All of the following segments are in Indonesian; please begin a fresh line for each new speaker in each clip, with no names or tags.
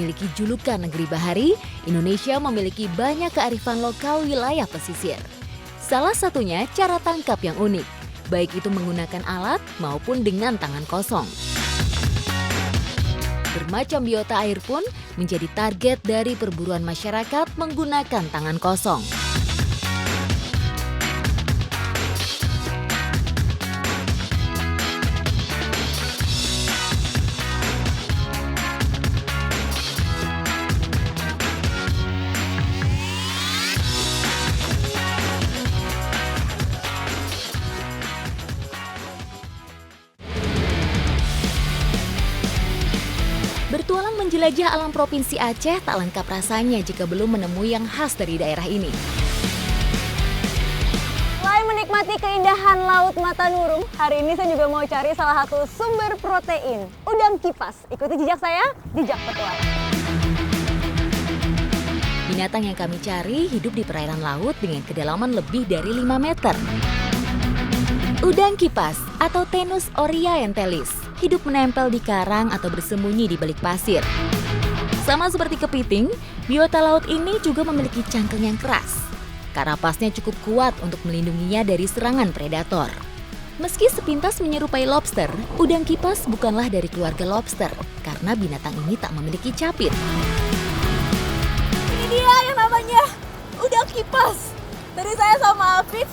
memiliki julukan negeri bahari, Indonesia memiliki banyak kearifan lokal wilayah pesisir. Salah satunya cara tangkap yang unik, baik itu menggunakan alat maupun dengan tangan kosong. Bermacam biota air pun menjadi target dari perburuan masyarakat menggunakan tangan kosong. Bertualang menjelajah alam Provinsi Aceh tak lengkap rasanya jika belum menemui yang khas dari daerah ini.
Selain menikmati keindahan Laut Matanurung, hari ini saya juga mau cari salah satu sumber protein, udang kipas. Ikuti jejak saya, jejak petualang.
Binatang yang kami cari hidup di perairan laut dengan kedalaman lebih dari 5 meter. Udang kipas atau Tenus orientalis hidup menempel di karang atau bersembunyi di balik pasir. Sama seperti kepiting, biota laut ini juga memiliki cangkang yang keras. Karapasnya cukup kuat untuk melindunginya dari serangan predator. Meski sepintas menyerupai lobster, udang kipas bukanlah dari keluarga lobster karena binatang ini tak memiliki capit.
Ini dia yang namanya udang kipas. Tadi saya sama Afid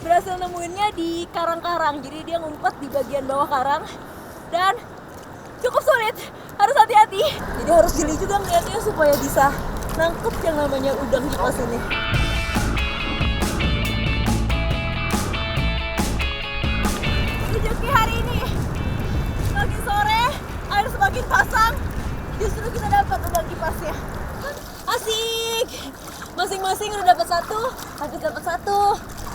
berhasil nemuinnya di karang-karang. Jadi dia ngumpet di bagian bawah karang. Dan cukup sulit, harus hati-hati. Jadi harus jeli juga ngeliatnya supaya bisa nangkep yang namanya udang kipas ini. Rezeki hari ini, semakin sore, air semakin pasang, justru kita dapat udang kipasnya. Asik! Masing-masing udah dapat satu, Hafiz dapat satu,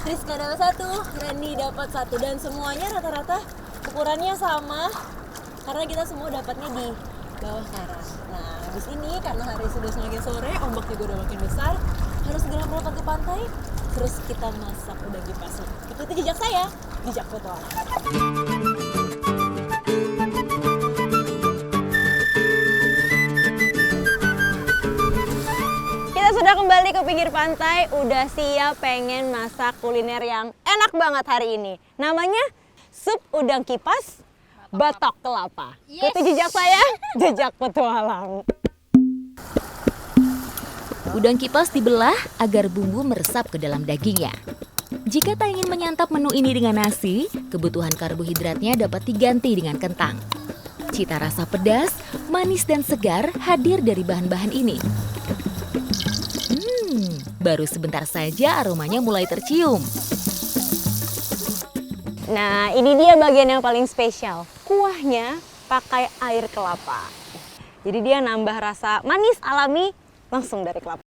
Rizka dapat satu, Randy dapat satu. Dan semuanya rata-rata ukurannya sama karena kita semua dapatnya di bawah karang. Nah, habis ini karena hari sudah semakin sore, ombak juga udah makin besar, harus segera merapat ke pantai, terus kita masak udang kipasnya. Ikuti jejak saya, jejak petualang. Kita sudah kembali ke pinggir pantai, udah siap pengen masak kuliner yang enak banget hari ini. Namanya sup udang kipas batok kelapa. Ikuti jejak saya, jejak petualang.
Udang kipas dibelah agar bumbu meresap ke dalam dagingnya. Jika tak ingin menyantap menu ini dengan nasi, kebutuhan karbohidratnya dapat diganti dengan kentang. Cita rasa pedas, manis dan segar hadir dari bahan-bahan ini. Baru sebentar saja aromanya mulai tercium.
Nah, ini dia bagian yang paling spesial. Kuahnya pakai air kelapa. Jadi dia nambah rasa manis alami langsung dari kelapa.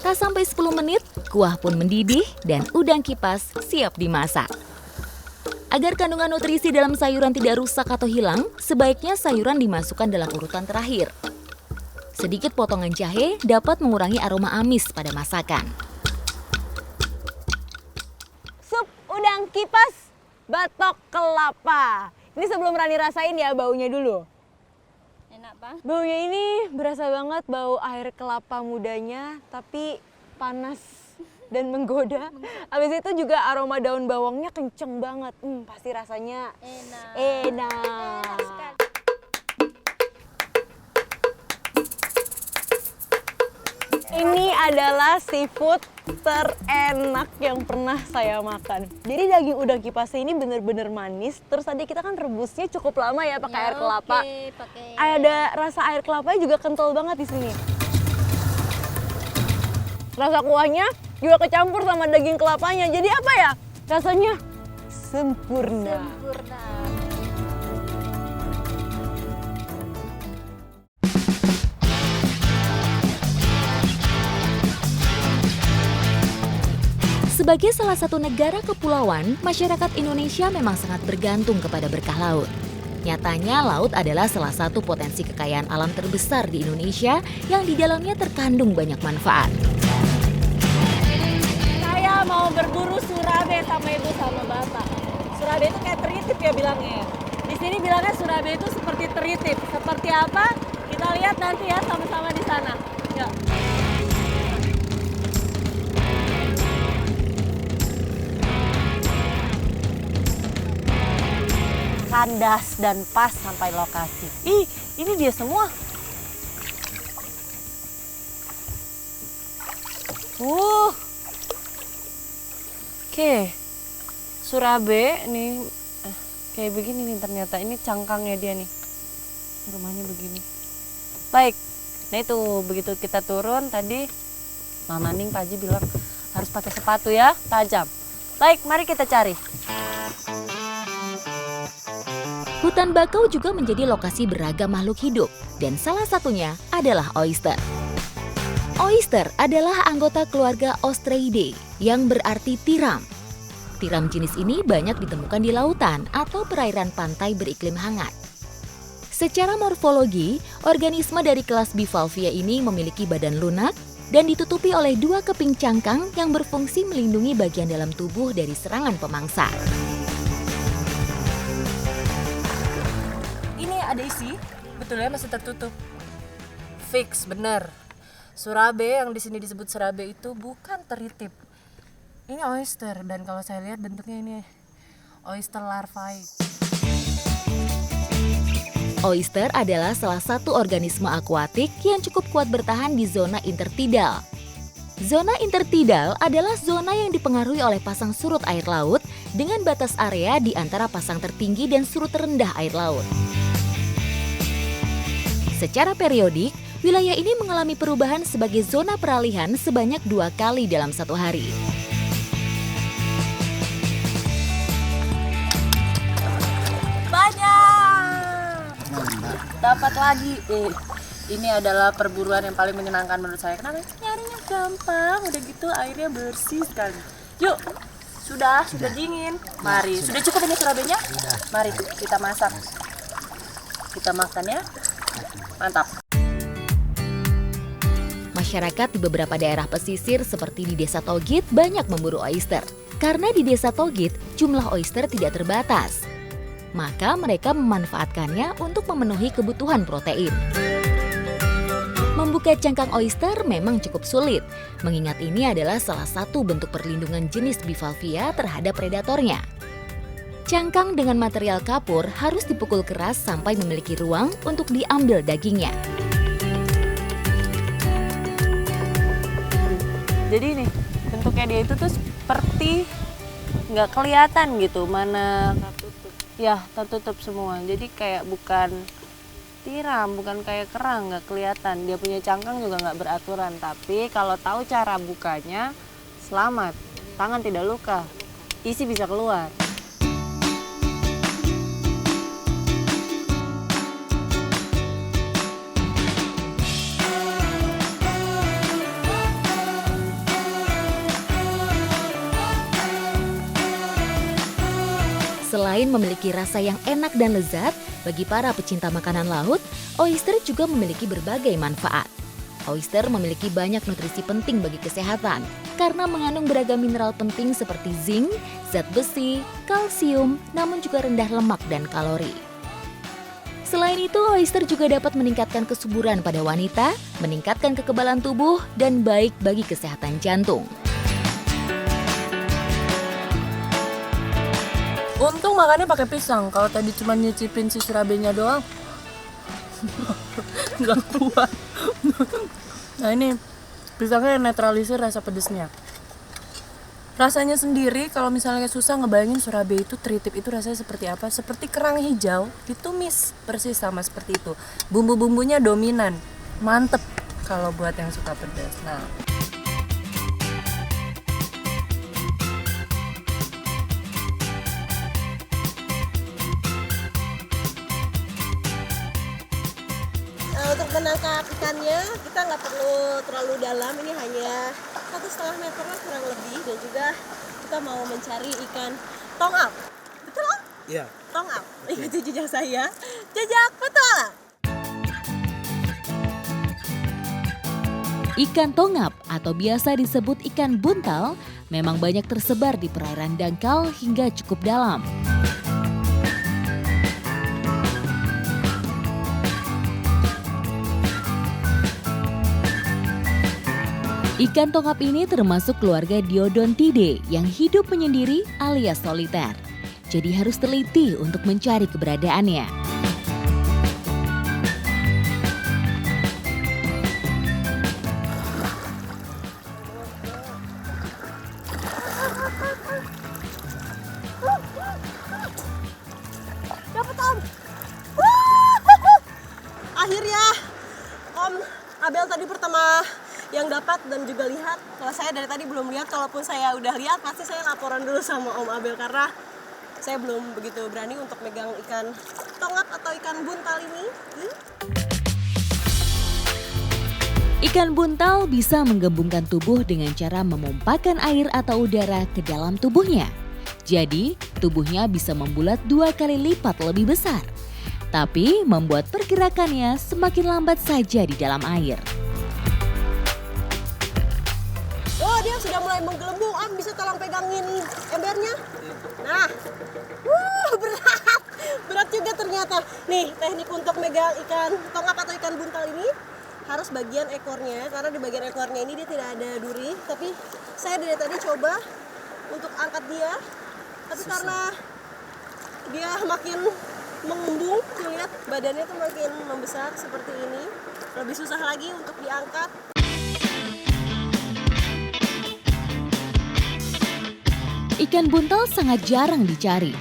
Tak sampai 10 menit, kuah pun mendidih dan udang kipas siap dimasak. Agar kandungan nutrisi dalam sayuran tidak rusak atau hilang, sebaiknya sayuran dimasukkan dalam urutan terakhir. Sedikit potongan jahe dapat mengurangi aroma amis pada masakan.
Sup udang kipas batok kelapa. Ini sebelum Rani rasain ya baunya dulu.
Enak bang.
Baunya ini berasa banget bau air kelapa mudanya, tapi panas dan menggoda. Habis itu juga aroma daun bawangnya kenceng banget. Pasti rasanya enak.
Sekali.
Ini adalah seafood terenak yang pernah saya makan. Jadi daging udang kipasnya ini bener-bener manis. Terus tadi kita kan rebusnya cukup lama ya pakai air kelapa. Ada rasa air kelapanya juga kental banget di sini. Rasa kuahnya juga kecampur sama daging kelapanya. Jadi apa ya? Rasanya sempurna.
Sebagai salah satu negara kepulauan, masyarakat Indonesia memang sangat bergantung kepada berkah laut. Nyatanya, laut adalah salah satu potensi kekayaan alam terbesar di Indonesia yang di dalamnya terkandung banyak manfaat.
Saya mau berburu surabe sama ibu sama bapak. Surabe itu kayak teritip ya bilangnya. Di sini bilangnya Surabaya itu seperti teritip. Seperti apa? Kita lihat nanti ya sama-sama di sana. Yuk.
Kandas dan pas sampai lokasi. Ih, ini dia semua. Oke. Surabaya nih kayak begini nih ternyata. Ini cangkangnya dia nih. Rumahnya begini. Baik. Nah itu begitu kita turun tadi Mama Ning Pak Haji bilang harus pakai sepatu ya, tajam. Baik, mari kita cari.
Hutan bakau juga menjadi lokasi beragam makhluk hidup dan salah satunya adalah oyster. Oyster adalah anggota keluarga Ostreidae yang berarti tiram. Tiram jenis ini banyak ditemukan di lautan atau perairan pantai beriklim hangat. Secara morfologi, organisme dari kelas Bivalvia ini memiliki badan lunak dan ditutupi oleh 2 keping cangkang yang berfungsi melindungi bagian dalam tubuh dari serangan pemangsa.
Ini ada isi, betul ya masih tertutup. Fix, bener. Surabaya yang di sini disebut Surabaya itu bukan teritip. Ini oyster dan kalau saya lihat bentuknya ini oyster larvae.
Oyster adalah salah satu organisme akuatik yang cukup kuat bertahan di zona intertidal. Zona intertidal adalah zona yang dipengaruhi oleh pasang surut air laut dengan batas area di antara pasang tertinggi dan surut terendah air laut. Secara periodik, wilayah ini mengalami perubahan sebagai zona peralihan sebanyak 2 kali dalam 1 hari.
Dapat lagi. Ini adalah perburuan yang paling menyenangkan menurut saya. Kenapa? Nyarinya gampang, udah gitu airnya bersih sekali. Yuk, sudah dingin. Mari, sudah cukup ini Surabayanya? Mari kita masak. Kita makan ya. Mantap.
Masyarakat di beberapa daerah pesisir seperti di Desa Togit banyak memburu oyster. Karena di Desa Togit jumlah oyster tidak terbatas. Maka mereka memanfaatkannya untuk memenuhi kebutuhan protein. Membuka cangkang oyster memang cukup sulit, mengingat ini adalah salah satu bentuk perlindungan jenis Bivalvia terhadap predatornya. Cangkang dengan material kapur harus dipukul keras sampai memiliki ruang untuk diambil dagingnya.
Jadi nih, bentuknya dia itu tuh seperti nggak kelihatan gitu mana. Ya, tertutup semua. Jadi kayak bukan tiram, bukan kayak kerang, nggak kelihatan. Dia punya cangkang juga nggak beraturan. Tapi kalau tahu cara bukanya, selamat. Tangan tidak luka, isi bisa keluar.
Selain memiliki rasa yang enak dan lezat, bagi para pecinta makanan laut, oyster juga memiliki berbagai manfaat. Oyster memiliki banyak nutrisi penting bagi kesehatan karena mengandung beragam mineral penting seperti zinc, zat besi, kalsium, namun juga rendah lemak dan kalori. Selain itu, oyster juga dapat meningkatkan kesuburan pada wanita, meningkatkan kekebalan tubuh, dan baik bagi kesehatan jantung.
Untung makannya pakai pisang. Kalau tadi cuma nyicipin si Surabayanya doang, nggak kuat. Nah ini pisangnya netralisir rasa pedesnya. Rasanya sendiri kalau misalnya susah ngebayangin Surabaya itu teritip itu rasanya seperti apa? Seperti kerang hijau ditumis persis sama seperti itu. Bumbu-bumbunya dominan, mantep kalau buat yang suka pedas. Nah.
Untuk menangkap ikannya kita nggak perlu terlalu dalam, ini hanya 1,5 meter lah kurang lebih, dan juga kita mau mencari ikan tongap. Betul lah?
Iya.
Tongap. Ikuti jejak saya. Jejak petualang.
Ikan tongap atau biasa disebut ikan buntal memang banyak tersebar di perairan dangkal hingga cukup dalam. Ikan tongap ini termasuk keluarga Diodontidae yang hidup menyendiri alias soliter. Jadi harus teliti untuk mencari keberadaannya.
Dapat Om. Akhirnya Om Abel tadi pertama yang dapat dan juga lihat. Kalau saya dari tadi belum lihat, kalaupun saya udah lihat pasti saya laporan dulu sama Om Abel karena saya belum begitu berani untuk megang ikan tongap atau ikan buntal ini.
Ikan buntal bisa menggembungkan tubuh dengan cara memompakan air atau udara ke dalam tubuhnya. Jadi, tubuhnya bisa membulat 2 kali lipat lebih besar. Tapi, membuat pergerakannya semakin lambat saja di dalam air.
Oh, dia sudah mulai menggelembung. Om bisa tolong pegangin embernya? Nah, berat. Berat juga ternyata. Nih, teknik untuk megang ikan tongap atau ikan buntal ini harus bagian ekornya, karena di bagian ekornya ini dia tidak ada duri. Tapi saya dari tadi coba untuk angkat dia, tapi karena dia makin mengembung, lihat badannya tuh makin membesar seperti ini, lebih susah lagi untuk diangkat.
Ikan buntal sangat jarang dicari.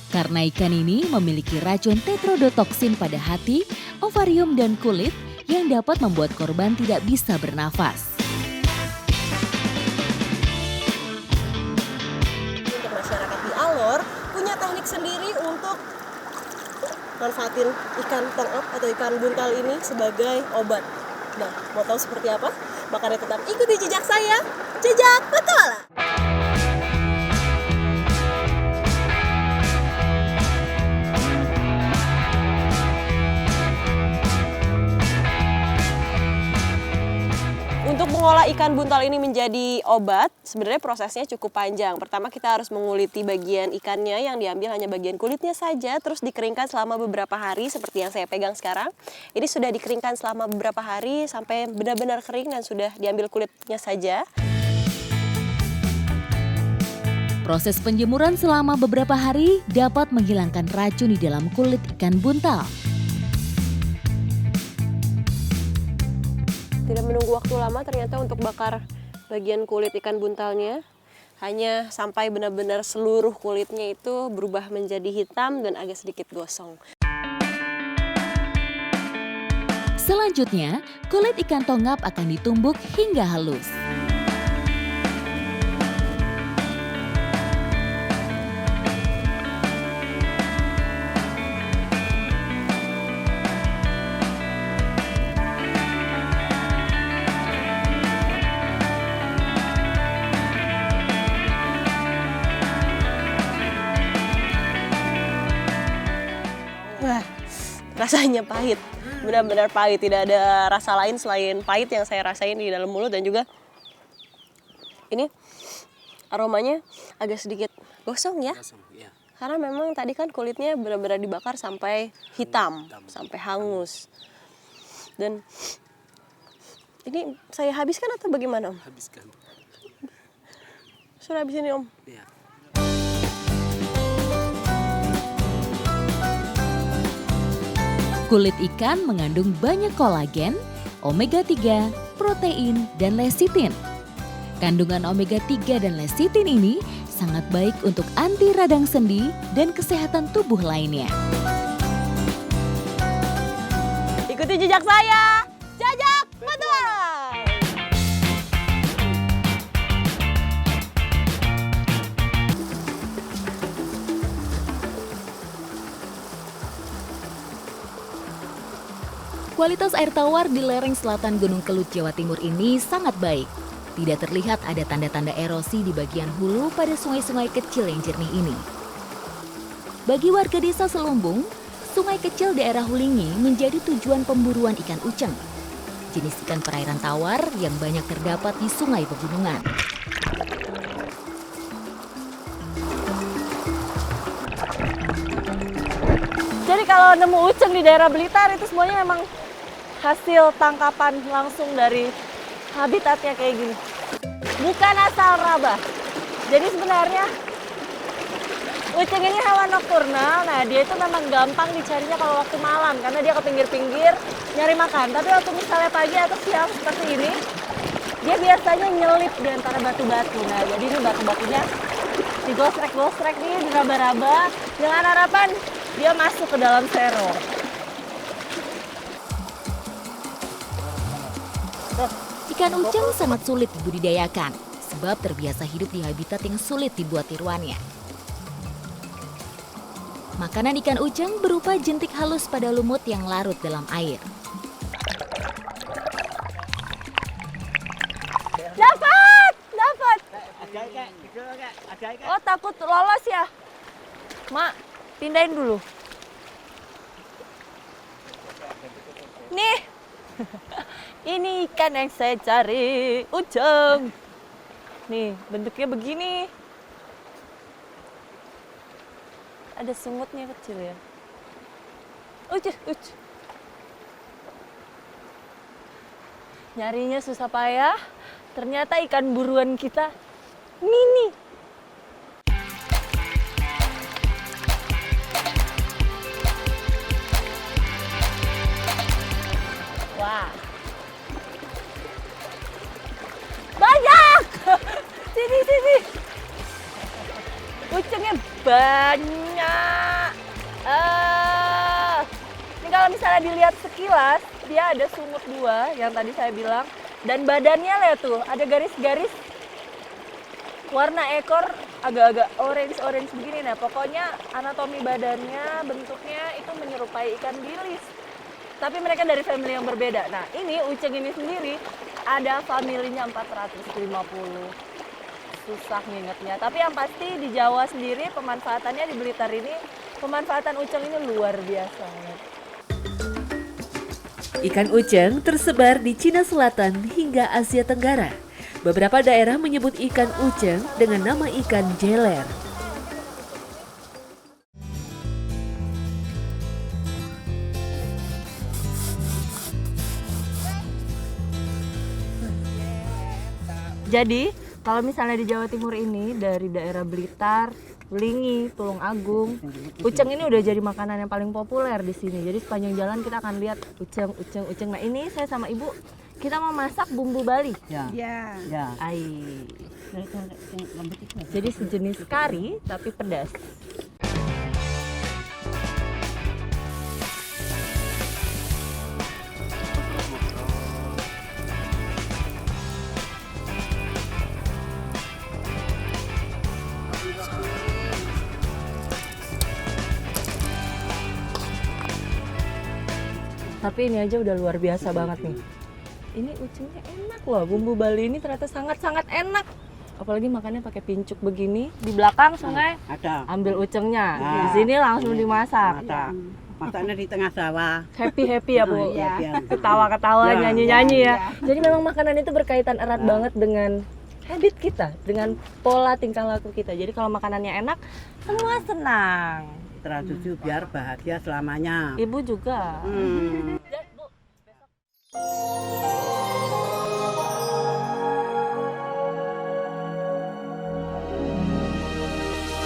Karena ikan ini memiliki racun tetrodotoksin pada hati, ovarium, dan kulit yang dapat membuat korban tidak bisa bernafas.
Untuk masyarakat di Alor punya teknik sendiri untuk manfaatin ikan tongap atau ikan buntal ini sebagai obat. Nah, mau tahu seperti apa? Makanya tetap ikuti jejak saya, Jejak Petualang. Untuk mengolah ikan buntal ini menjadi obat, sebenarnya prosesnya cukup panjang. Pertama kita harus menguliti bagian ikannya yang diambil hanya bagian kulitnya saja, terus dikeringkan selama beberapa hari seperti yang saya pegang sekarang. Ini sudah dikeringkan selama beberapa hari sampai benar-benar kering dan sudah diambil kulitnya saja.
Proses penjemuran selama beberapa hari dapat menghilangkan racun di dalam kulit ikan buntal.
Tidak menunggu waktu lama ternyata untuk bakar bagian kulit ikan buntalnya. Hanya sampai benar-benar seluruh kulitnya itu berubah menjadi hitam dan agak sedikit gosong.
Selanjutnya, kulit ikan tongap akan ditumbuk hingga halus.
Wah, rasanya pahit, benar-benar pahit. Tidak ada rasa lain selain pahit yang saya rasain di dalam mulut, dan juga ini aromanya agak sedikit gosong ya. Karena memang tadi kan kulitnya benar-benar dibakar sampai hitam, sampai hangus. Dan ini saya habiskan atau bagaimana, Om?
Habiskan.
Sudah habis ini, Om?
Iya.
Kulit ikan mengandung banyak kolagen, omega 3, protein, dan lecitin. Kandungan omega 3 dan lecitin ini sangat baik untuk anti radang sendi dan kesehatan tubuh lainnya.
Ikuti jejak saya, Jejak Petualang!
Kualitas air tawar di lereng selatan Gunung Kelut, Jawa Timur ini sangat baik. Tidak terlihat ada tanda-tanda erosi di bagian hulu pada sungai-sungai kecil yang jernih ini. Bagi warga desa Selumbung, sungai kecil daerah Hulingi menjadi tujuan pemburuan ikan uceng, jenis ikan perairan tawar yang banyak terdapat di sungai pegunungan.
Jadi kalau nemu uceng di daerah Blitar itu semuanya memang hasil tangkapan langsung dari habitatnya kayak gini. Bukan asal raba. Jadi sebenarnya uceng ini hewan nokturnal. Nah, dia itu memang gampang dicarinya kalau waktu malam karena dia ke pinggir-pinggir nyari makan. Tapi waktu misalnya pagi atau siang seperti ini, dia biasanya nyelip di antara batu-batu. Nah, jadi ini batu-batunya digosrek-gosrek nih, diraba-raba dengan harapan dia masuk ke dalam serong.
Ikan uceng sangat sulit dibudidayakan sebab terbiasa hidup di habitat yang sulit dibuat tiruannya. Makanan ikan uceng berupa jentik halus pada lumut yang larut dalam air.
Dapat! Dapat! Oh, takut lolos ya? Mak, pindahin dulu. Nih, ini ikan yang saya cari, uceng. Nih, bentuknya begini. Ada sungutnya kecil ya. Uceng. Nyarinya susah payah. Ternyata ikan buruan kita mini. Wah. Banyak. Sini. Ucengnya banyak. Ini kalau misalnya dilihat sekilas, dia ada sungut dua yang tadi saya bilang. Dan badannya lihat tuh, ada garis-garis warna ekor agak-agak orange begini. Nah, pokoknya anatomi badannya, bentuknya itu menyerupai ikan bilis. Tapi mereka dari family yang berbeda. Nah, ini uceng ini sendiri ada familinya 450. Susah ngingetnya. Tapi yang pasti di Jawa sendiri pemanfaatannya di Blitar ini, pemanfaatan uceng ini luar biasa.
Ikan uceng tersebar di Cina Selatan hingga Asia Tenggara. Beberapa daerah menyebut ikan uceng dengan nama ikan jeler.
Jadi, kalau misalnya di Jawa Timur ini dari daerah Blitar, Belingi, Tulung Agung, uceng ini udah jadi makanan yang paling populer di sini. Jadi sepanjang jalan kita akan lihat uceng. Nah, ini saya sama ibu kita mau masak bumbu Bali.
Ya.
Ai. Jadi sejenis kari tapi pedas. Tapi ini aja udah luar biasa banget nih. Ini ucengnya enak loh, bumbu Bali ini ternyata sangat-sangat enak. Apalagi makannya pakai pincuk begini. Di belakang sungai
Ada.
ambil ucengnya.
Nah.
Di sini langsung dimasak.
Masaknya di tengah sawah.
Happy ya Bu.
Iya.
Ketawa-ketawa,
Ya,
nyanyi-nyanyi ya.
ya.
Jadi memang makanan itu berkaitan erat banget dengan habit kita, dengan pola tingkah laku kita. Jadi kalau makanannya enak, semua senang.
Tradisi biar bahagia selamanya.
Ibu juga.
Hmm.
Bu, besok.